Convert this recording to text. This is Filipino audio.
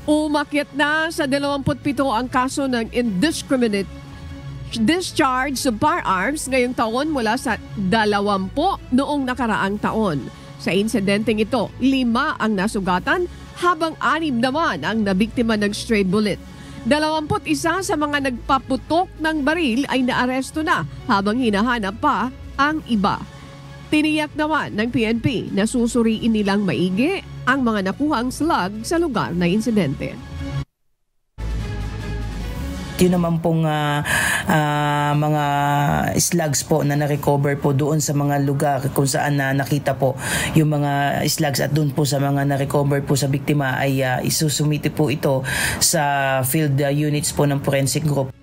Umakyat na sa 27 ang kaso ng indiscriminate discharge sa firearms ngayong taon mula sa 20 noong nakaraang taon. Sa insidenteng ito, 5 ang nasugatan habang 6 naman ang nabiktima ng stray bullet. 21 sa mga nagpaputok ng baril ay naaresto na habang hinahanap pa ang iba. Tiniyak naman ng PNP na susuriin nilang maigi ang mga nakuhang slug sa lugar na insidente. Yun naman pong mga slugs po na na-recover po doon sa mga lugar kung saan nakita po yung mga slugs at doon po sa mga na-recover po sa biktima ay isusumite po ito sa field units po ng forensic group.